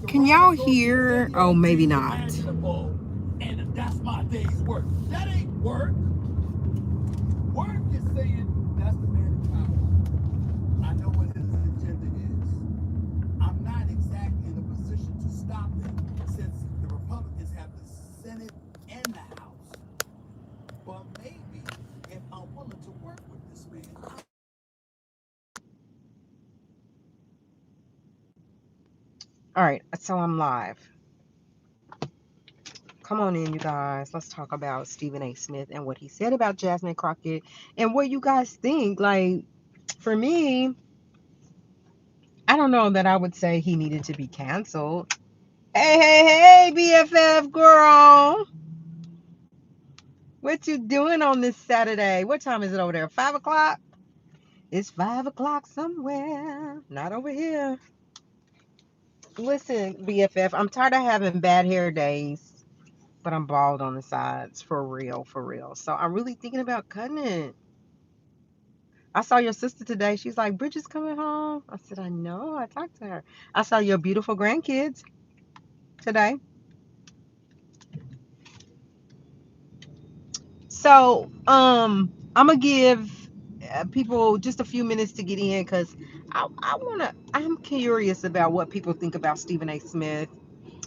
Can y'all hear? Oh, maybe not. And that's my day's work. That ain't work. Work is saying that's the man in power. I know what his agenda is. I'm not exactly in a position to stop him since the Republicans have the Senate and the House. But maybe if I'm willing to work with this man. All right, so I'm live. Come on in, you guys. Let's talk about Stephen A. Smith and what he said about Jasmine Crockett and what you guys think. Like, for me, I don't know that I would say he needed to be canceled. Hey, BFF girl. What you doing on this Saturday? What time is it over there? 5 o'clock? It's 5 o'clock somewhere. Not over here. Listen, BFF, I'm tired of having bad hair days, but I'm bald on the sides. For real, for real. So I'm really thinking about cutting it. I saw your sister today. She's like, Bridget's coming home. I said, I know. I talked to her. I saw your beautiful grandkids today. So, I'm gonna give people just a few minutes to get in because I'm curious about what people think about Stephen A. Smith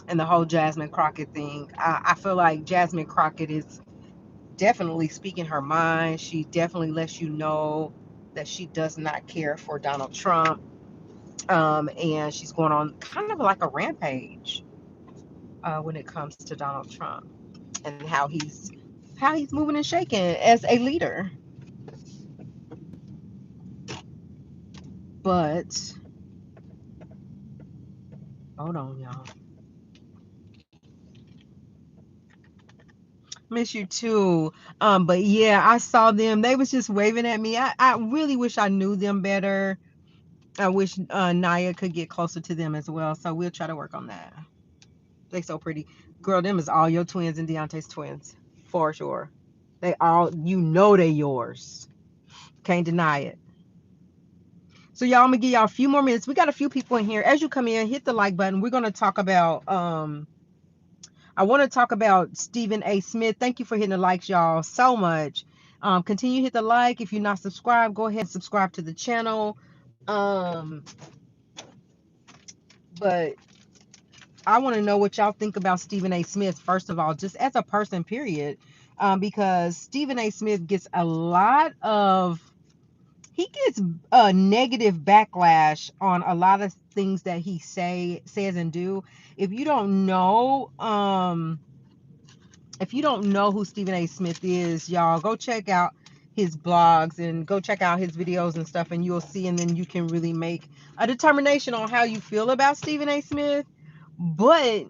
and the whole Jasmine Crockett thing. I feel like Jasmine Crockett is definitely speaking her mind. She definitely lets you know that she does not care for Donald Trump. And she's going on kind of like a rampage when it comes to Donald Trump and how he's moving and shaking as a leader. But hold on, y'all. Miss you too. But yeah, I saw them. They was just waving at me. I really wish I knew them better. I wish Naya could get closer to them as well. So we'll try to work on that. They so pretty. Girl, them is all your twins and Deontay's twins. For sure. They all, you know they yours. Can't deny it. So y'all, I'm gonna give y'all a few more minutes. We got a few people in here. As you come in, hit the like button. We're gonna talk about I want to talk about Stephen A. Smith. Thank you for hitting the likes, y'all, so much. Continue to hit the like. If you're not subscribed, go ahead and subscribe to the channel. But I want to know what y'all think about Stephen A. Smith, first of all, just as a person, period. Because Stephen A. Smith gets a lot of, he gets a negative backlash on a lot of things that he says and do. If you don't know, who Stephen A. Smith is, y'all, go check out his blogs and go check out his videos and stuff, and you'll see, and then you can really make a determination on how you feel about Stephen A. Smith. But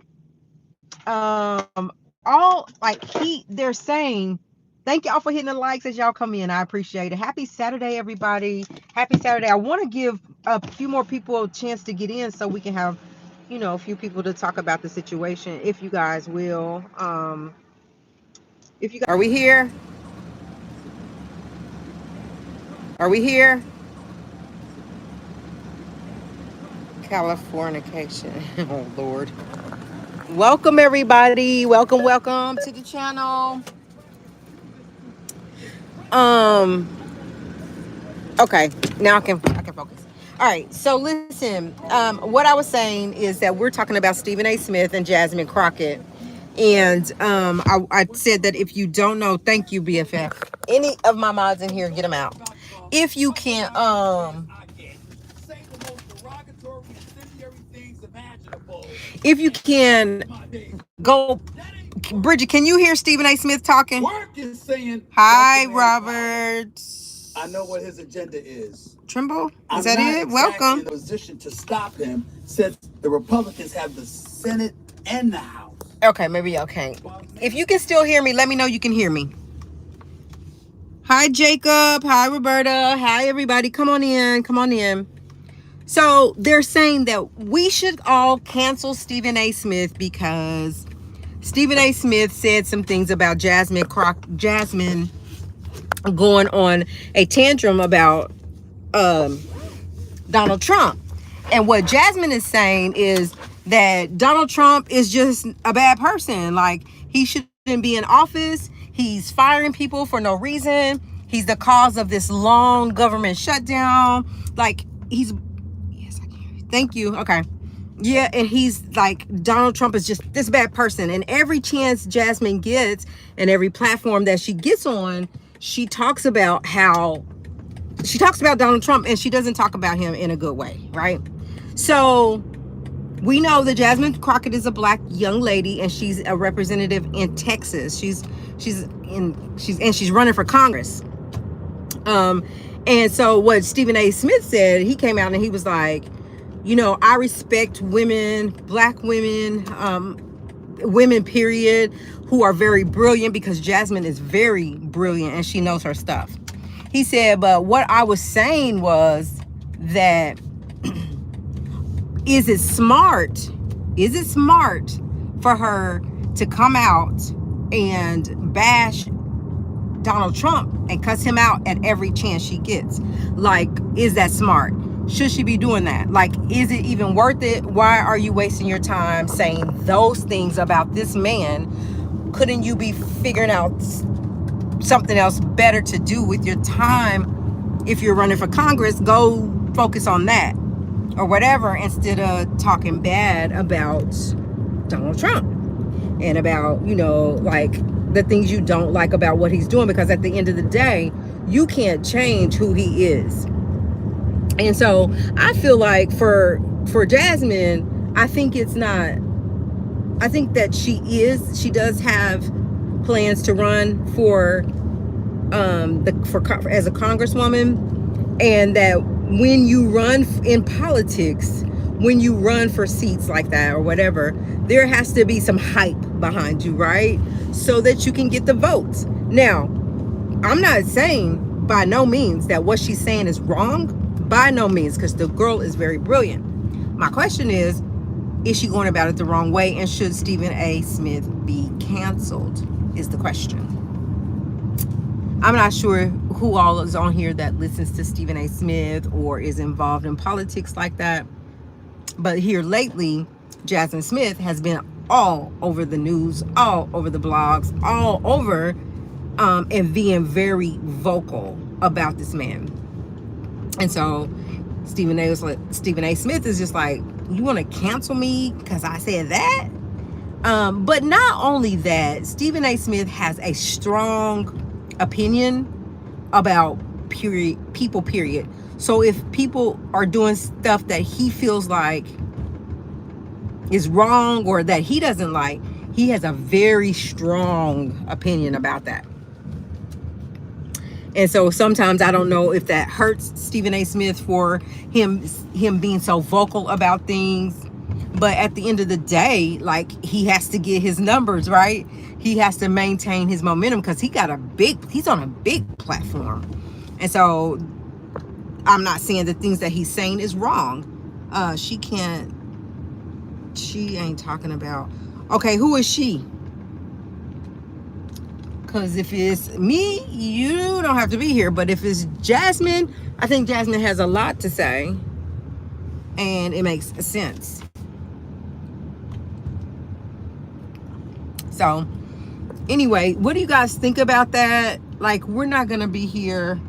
they're saying, thank y'all for hitting the likes as y'all come in. I appreciate it. Happy Saturday, everybody. Happy Saturday. I want to give a few more people a chance to get in so we can have, a few people to talk about the situation, if you guys will. Are we here? Are we here? Californication. Oh, Lord. Welcome, everybody. Welcome to the channel. Okay, now I can focus. All right, so listen, what I was saying is that we're talking about Stephen A. Smith and Jasmine Crockett. And I said that if you don't know, thank you, BFF. Any of my mods in here, get them out. If you can't, if you can go, Bridget, can you hear Stephen A. Smith talking? Work is saying, hi, Robert. I know what his agenda is. Trimble, is that it? Welcome. In a position to stop him since the Republicans have the Senate and the House. Okay, maybe okay. If you can still hear me, let me know you can hear me. Hi, Jacob. Hi, Roberta. Hi, everybody. Come on in. Come on in. So they're saying that we should all cancel Stephen A. Smith because Stephen A. Smith said some things about Jasmine going on a tantrum about Donald Trump. And what Jasmine is saying is that Donald Trump is just a bad person. Like, he shouldn't be in office. He's firing people for no reason. He's the cause of this long government shutdown. Like, he's, yes, I can hear you. Thank you. Okay. Yeah, and he's like, Donald Trump is just this bad person. And every chance Jasmine gets and every platform that she gets on, she talks about Donald Trump, and she doesn't talk about him in a good way, right? So we know that Jasmine Crockett is a black young lady, and she's a representative in Texas. She's running for Congress. And so what Stephen A. Smith said, he came out and he was like, I respect women, black women, women, period, who are very brilliant, because Jasmine is very brilliant and she knows her stuff. He said, but what I was saying was that is it smart for her to come out and bash Donald Trump and cuss him out at every chance she gets? Like, is that smart? Should she be doing that? Like, is it even worth it? Why are you wasting your time saying those things about this man? Couldn't you be figuring out something else better to do with your time? If you're running for Congress, go focus on that or whatever, instead of talking bad about Donald Trump and about, like, the things you don't like about what he's doing, because at the end of the day, you can't change who he is. And so I feel like for Jasmine, I think that she does have plans to run for as a congresswoman, and that when you run in politics, when you run for seats like that or whatever, there has to be some hype behind you, right? So that you can get the votes. Now, I'm not saying by no means that what she's saying is wrong, by no means, because the girl is very brilliant. My question is she going about it the wrong way, and should Stephen A. Smith be canceled is the question. I'm not sure who all is on here that listens to Stephen A. Smith or is involved in politics like that. But here lately, Jasmine Smith has been all over the news, all over the blogs, all over, and being very vocal about this man. And so Stephen A. Smith is just like, you want to cancel me because I said that? But not only that, Stephen A. Smith has a strong opinion about people, period. So if people are doing stuff that he feels like is wrong or that he doesn't like, he has a very strong opinion about that. And so sometimes I don't know if that hurts Stephen A. Smith for him being so vocal about things. But at the end of the day, like, he has to get his numbers, right? He has to maintain his momentum because he's on a big platform. And so I'm not saying the things that he's saying is wrong. She ain't talking about, okay, who is she? Because if it's me, you don't have to be here. But if it's Jasmine, I think Jasmine has a lot to say. And it makes sense. So, anyway, what do you guys think about that? Like, we're not going to be here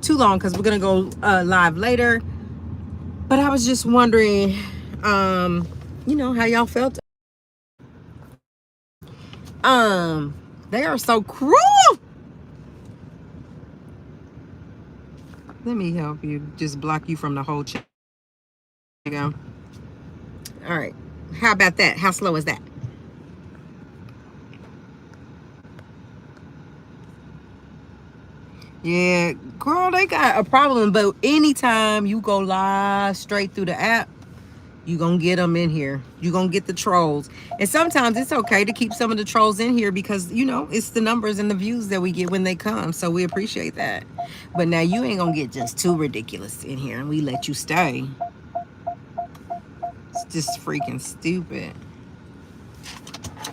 too long because we're going to go live later. But I was just wondering, how y'all felt. They are so cruel. Let me help you. Just block you from the whole chat. There you go. All right. How about that? How slow is that? Yeah, girl, they got a problem. But anytime you go live straight through the app, you gonna get them in here. You gonna get the trolls. And sometimes it's okay to keep some of the trolls in here because, it's the numbers and the views that we get when they come. So we appreciate that. But now you ain't gonna get just too ridiculous in here and we let you stay. It's just freaking stupid.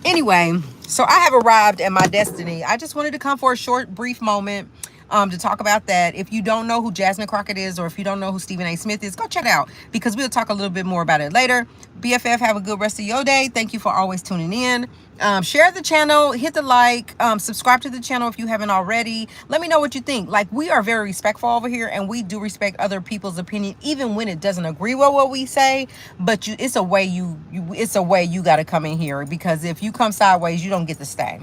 Anyway, so I have arrived at my destiny. I just wanted to come for a short, brief moment. to talk about that. If you don't know who Jasmine Crockett is, or if you don't know who Stephen A. Smith is, go check it out because we'll talk a little bit more about it later. BFF, have a good rest of your day. Thank you for always tuning in. Share the channel, hit the like, subscribe to the channel if you haven't already. Let me know what you think. Like, we are very respectful over here, and we do respect other people's opinion, even when it doesn't agree with what we say. But it's a way it's a way you got to come in here, because if you come sideways, you don't get to stay.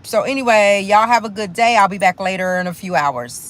So anyway, y'all have a good day. I'll be back later in a few hours.